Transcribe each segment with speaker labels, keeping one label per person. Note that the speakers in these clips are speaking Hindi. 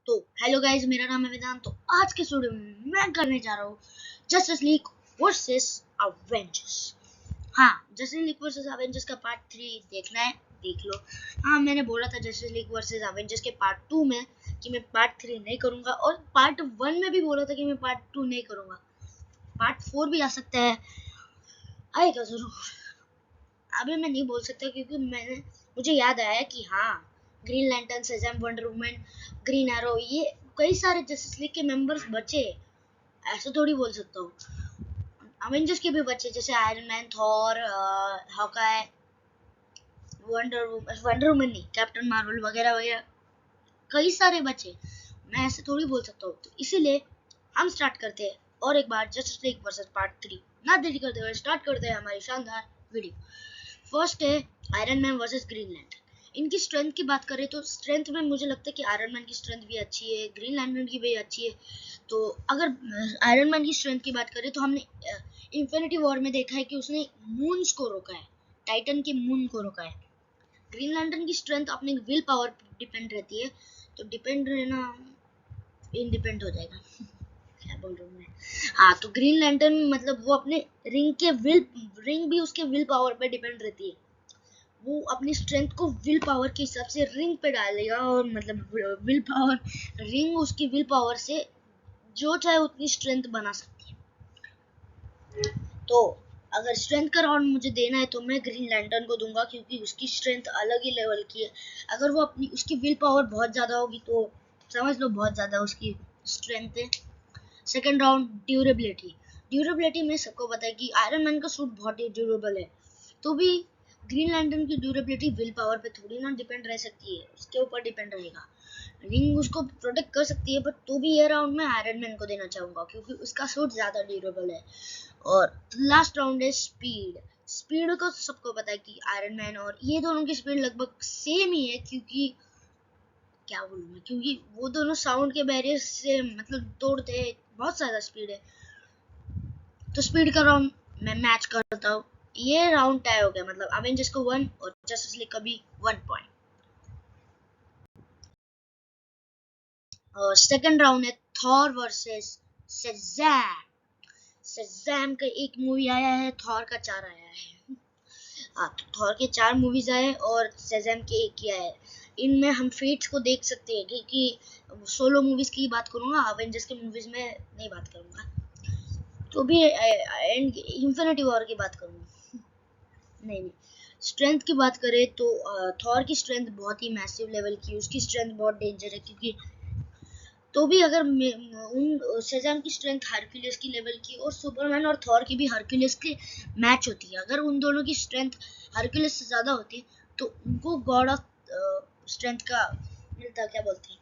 Speaker 1: तो हेलो गाइस, मेरा नाम है वेदांत। तो आज के स्टूडियो में मैं करने जा रहा हूँ जस्टिस लीग वर्सेस अवेंजर्स। हाँ, जस्टिस लीग वर्सेस अवेंजर्स का पार्ट 3 देखना है, देख लो। हाँ, मैंने बोला था जस्टिस लीग वर्सेस अवेंजर्स के पार्ट 2 में कि मैं पार्ट 3 नहीं करूँगा, और पार्ट 1 में भी बोला था कि मैं पार्ट 2 नहीं करूँगा। पार्ट 4 भी आ सकता है, आएगा ज़रूर। अभी मैं नहीं बोल सकता क्योंकि मुझे याद आया कि हाँ, Green Lantern, Shazam, Wonder Woman, Green Arrow, ये कई सारे जस्टिस लीग के मेंबर्स बचे। ऐसा थोड़ी बोल सकता हूँ। अवेंजर्स के भी बचे, जैसे iron man, Thor, Hawkeye, wonder woman नहीं, कैप्टन मार्वल वगैरह वगैरह, कई सारे बचे। मैं ऐसे थोड़ी बोल सकता हूँ। तो इसीलिए हम स्टार्ट करते हैं और एक बार जस्टिस लीग वर्सेस पार्ट 3। ना देरी करते हुए स्टार्ट करते हैं हमारी शानदार वीडियो। फर्स्ट है iron man versus green lantern. इनकी स्ट्रेंथ की बात करें तो स्ट्रेंथ में मुझे लगता है कि आयरन मैन की स्ट्रेंथ भी अच्छी है, ग्रीन लैंटर्न की भी अच्छी है। तो अगर आयरन मैन की स्ट्रेंथ की बात करें तो हमने इन्फिनिटी वॉर में देखा है कि उसने मून्स को रोका है, टाइटन के मून को रोका है। ग्रीन लैंटर्न की स्ट्रेंथ अपने विल पावर पर डिपेंड रहती है, तो डिपेंड रहना इंडिपेंड हो जाएगा। क्या बोल रहा हूँ मैं? हाँ, तो ग्रीन लैंटर्न मतलब वो अपने रिंग भी उसके विल पावर पे डिपेंड रहती है। वो अपनी स्ट्रेंथ को विल पावर के हिसाब से रिंग पे डालेगा, और मतलब विल पावर, रिंग उसकी विल पावर से जो चाहे उतनी स्ट्रेंथ बना सकती है। तो अगर स्ट्रेंथ का राउंड मुझे देना है तो मैं ग्रीन लैंटर्न को दूंगा, क्योंकि उसकी स्ट्रेंथ अलग ही लेवल की है। अगर वो उसकी विल पावर बहुत ज्यादा होगी तो समझ लो बहुत ज्यादा उसकी स्ट्रेंथ है। सेकेंड राउंड, ड्यूरेबिलिटी में सबको पता है कि आयरन मैन का सूट बहुत ही ड्यूरेबल है, तो भी ग्रीन लैंटर्न की ड्यूरेबिलिटी विल पावर पे थोड़ी ना डिपेंड रह सकती है, उसके ऊपर डिपेंड रहेगा। रिंग उसको प्रोटेक्ट कर सकती है, बट तो भी ये राउंड मैं आयरन मैन को देना चाहूंगा क्योंकि उसका सूट ज्यादा ड्यूरेबल है। और लास्ट राउंड है स्पीड को सबको पता है कि आयरन मैन और ये दोनों की स्पीड लगभग सेम ही है, क्योंकि क्या बोलूं मैं, क्योंकि वो दोनों साउंड के बैरियर से मतलब तोड़ते हैं, बहुत ज्यादा स्पीड है। तो स्पीड का राउंड मैं मैच करता हूँ। ये राउंड टाई हो गया, मतलब अवेंजर्स को 1 और जस्टिस लीग का भी 1 पॉइंट। और सेकंड राउंड है थॉर वर्सेस शेज़ैम। शेज़ैम का एक मूवी आया है, थॉर का 4 आया है। हाँ, तो थॉर के 4 मूवीज आए और शेज़ैम के एक ही आया है। इनमें हम फेट्स को देख सकते हैं, क्योंकि सोलो मूवीज की बात करूंगा, अवेंजर्स के मूवीज में नहीं बात करूंगा। तो भी इन्फिनिटी वॉर की बात करूंगा। नहीं, स्ट्रेंथ की बात करें तो थॉर की स्ट्रेंथ बहुत ही मैसिव लेवल की, उसकी स्ट्रेंथ बहुत डेंजर है, क्योंकि तो भी अगर उन शेज़ैम की स्ट्रेंथ हरक्यूलिस की लेवल की और सुपरमैन और थॉर की भी हरक्यूलिस की मैच होती है, अगर उन दोनों की स्ट्रेंथ हरक्यूलिस से ज़्यादा होती तो उनको गॉड ऑफ स्ट्रेंथ का मिलता, क्या बोलते हैं,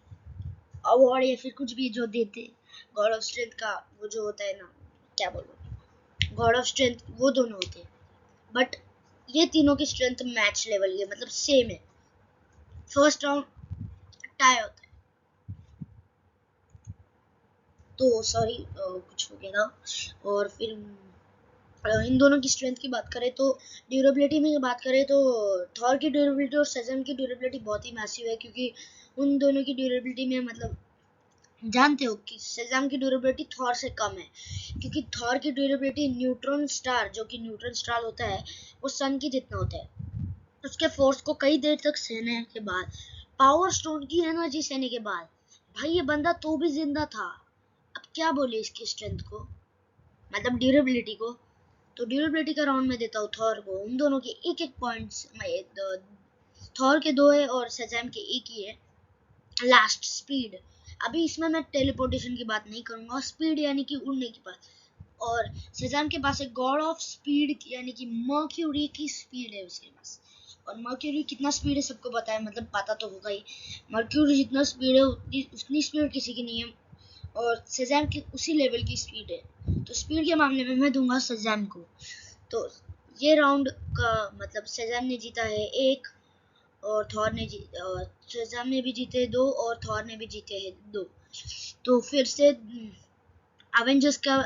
Speaker 1: अवार्ड या फिर कुछ भी जो देते, गॉड ऑफ स्ट्रेंथ का वो जो होता है ना, क्या बोलो, गॉड ऑफ स्ट्रेंथ, वो दोनों होते हैं। बट ये तीनों की स्ट्रेंथ मैच लेवल की है, मतलब सेम है। फर्स्ट राउंड टाई होता है। तो सॉरी, कुछ हो गया था। और फिर इन दोनों की स्ट्रेंथ की बात करें तो ड्यूरेबिलिटी में बात करें तो थॉर की ड्यूरेबिलिटी और शेज़ैम की ड्यूरेबिलिटी बहुत ही मैसिव है, क्योंकि उन दोनों की ड्यूरेबिलिटी में मतलब जानते हो कि शेज़ैम की ड्यूरेबिलिटी थॉर से कम है, क्योंकि थॉर की ड्यूरेबिलिटी न्यूट्रॉन स्टार, जो कि न्यूट्रॉन स्टार होता है, वो सन की जितना होता है। उसके फोर्स को कई देर तक सहने के बाद, पावर स्टोन की एनर्जी सहने के बाद, भाई ये बंदा तो भी जिंदा था। अब क्या बोले इसकी स्ट्रेंथ को, मतलब ड्यूरेबिलिटी को। तो ड्यूरेबिलिटी का राउंड में देता हूँ थॉर को। उन दोनों के एक एक पॉइंट्स, थॉर के 2 है और शेज़ैम के एक ही है। Last, speed. अभी इसमें मैं टेलीपोर्टेशन की बात नहीं करूंगा, स्पीड यानी कि उड़ने की बात। और शेज़ैम के पास एक गॉड ऑफ स्पीड यानी कि मर्क्यूरी की स्पीड है उसके पास। और मर्क्यूरी कितना स्पीड है सबको पता है, मतलब पता तो होगा ही। मर्क्यूरी जितना स्पीड है उतनी स्पीड किसी की नहीं है, और शेज़ैम की उसी लेवल की स्पीड है। तो स्पीड के मामले में मैं दूंगा शेज़ैम को। तो ये राउंड का मतलब शेज़ैम ने जीता है 1, और थॉर ने शेज़ैम ने भी जीते 2 और थॉर ने भी जीते हैं 2। तो फिर से अवेंजर्स का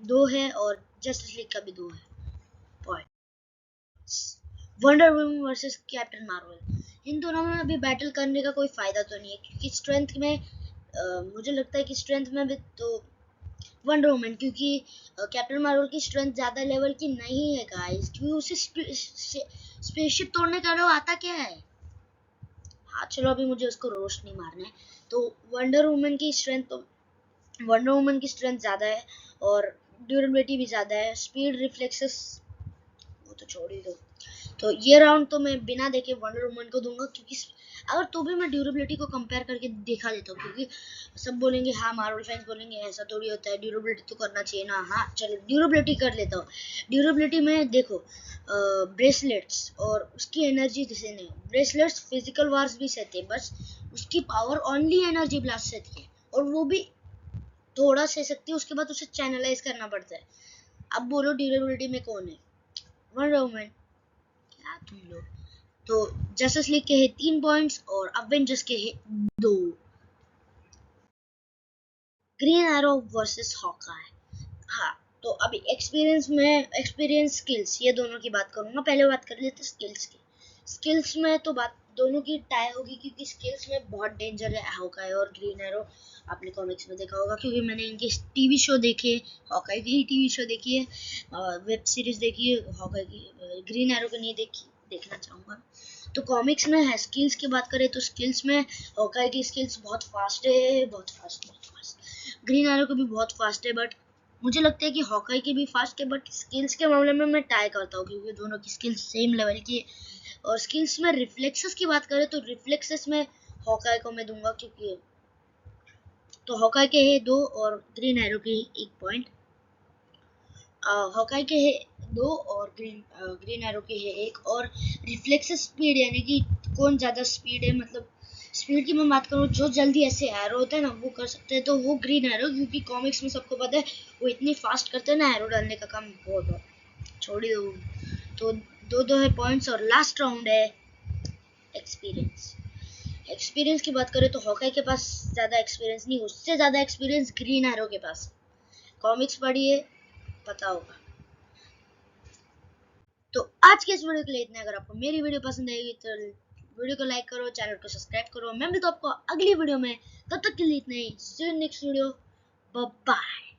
Speaker 1: 2 है और जस्टिस लीग का भी 2 है point. Wonder Woman versus Captain Marvel, इन दोनों में अभी बैटल करने का कोई फायदा तो नहीं है, क्योंकि स्ट्रेंथ में मुझे लगता है कि स्ट्रेंथ में भी तो वंडर वुमन, क्योंकि कैप्टन मार्वल की स्ट्रेंथ ज्यादा लेवल की नहीं है गाइस, क्योंकि उसे स्पेसशिप तोड़ने का आता क्या है। हाँ चलो अभी मुझे उसको रोस्ट नहीं मारना है। तो वंडर वुमन की स्ट्रेंथ तो वंडर वुमन की स्ट्रेंथ ज्यादा है और ड्यूरेबिलिटी भी ज्यादा है, स्पीड रिफ्लेक्सेस वो तो छोड़ ही दो। तो ये राउंड तो मैं बिना देखे वंडर वुमन को दूंगा, क्योंकि अगर तो भी मैं ड्यूरेबिलिटी को कंपेयर करके दिखा देता हूँ, क्योंकि सब बोलेंगे हाँ मार्वल फैंस बोलेंगे ऐसा थोड़ी होता है, ड्यूरेबिलिटी तो करना चाहिए ना। हाँ चलो ड्यूरेबिलिटी कर लेता हूँ। ड्यूरेबिलिटी में देखो ब्रेसलेट्स और उसकी एनर्जी जैसे नहीं, ब्रेसलेट्स फिजिकल वार्स भी सहते हैं, बस उसकी पावर ओनली एनर्जी ब्लास्ट सहती है, और वो भी थोड़ा सह सकती है, उसके बाद उसे चैनलाइज करना पड़ता है। अब बोलो ड्यूरेबिलिटी में कौन है, वंडर वुमन क्या तुम लोग। तो जस्टिस लीग के है 3 पॉइंट्स और अवेंजर्स के है 2। Green arrow versus Hawkeye. हाँ तो अभी एक्सपीरियंस स्किल्स ये दोनों की बात करूंगा। पहले बात कर लेते स्किल्स की। स्किल्स में तो बात दोनों की टाई होगी, क्योंकि स्किल्स में बहुत डेंजर है हॉकाई और ग्रीन एरो। आपने कॉमिक्स में देखा होगा, क्योंकि मैंने इनके टीवी शो देखे, हॉकाई की टीवी शो देखी है, वेब सीरीज देखी है हॉकाई की, ग्रीन एरो की नहीं देखी, देखना चाहूंगा। तो कॉमिक्स में है स्किल्स की बात करें तो स्किल्स में हॉकाई की स्किल्स बहुत फास्ट है, बहुत फास्ट। ग्रीन एरो की भी बहुत फास्ट है, बट मुझे लगता है कि हॉकाई की भी फास्ट है, बट स्किल्स के मामले में मैं टाई करता हूँ, क्योंकि दोनों की स्किल्स सेम लेवल की है। और स्किल्स में रिफ्लेक्सेस की बात करें तो रिफ्लेक्सेस में हॉकाई को मैं दूंगा, क्योंकि तो हॉकाई के है 2 और ग्रीन एरो के 1 पॉइंट। हॉकाई के है 2 और ग्रीन एरो के है 1। और रिफ्लेक्सेस स्पीड यानी कि कौन ज़्यादा स्पीड है, मतलब स्पीड की मैं बात करूँ, जो जल्दी ऐसे एरो होता है ना वो कर सकते हैं, तो वो ग्रीन एरो, क्योंकि कॉमिक्स में सबको पता है वो इतनी फास्ट करते हैं ना, एरो डालने का काम बहुत छोड़ी दो। तो 2-2 है पॉइंट्स। और लास्ट राउंड है एक्सपीरियंस। एक्सपीरियंस की बात करें तो हॉकाई के पास ज़्यादा एक्सपीरियंस नहीं, उससे ज़्यादा एक्सपीरियंस ग्रीन एरो के पास। कॉमिक्स पढ़ी है, पता होगा। तो आज के इस वीडियो के लिए इतना। अगर आपको मेरी वीडियो पसंद आएगी तो वीडियो को लाइक करो, चैनल को सब्सक्राइब करो। मैं मिलता हूं आपको अगली वीडियो में, तब तक के लिए इतना ही। See you next video, bye bye.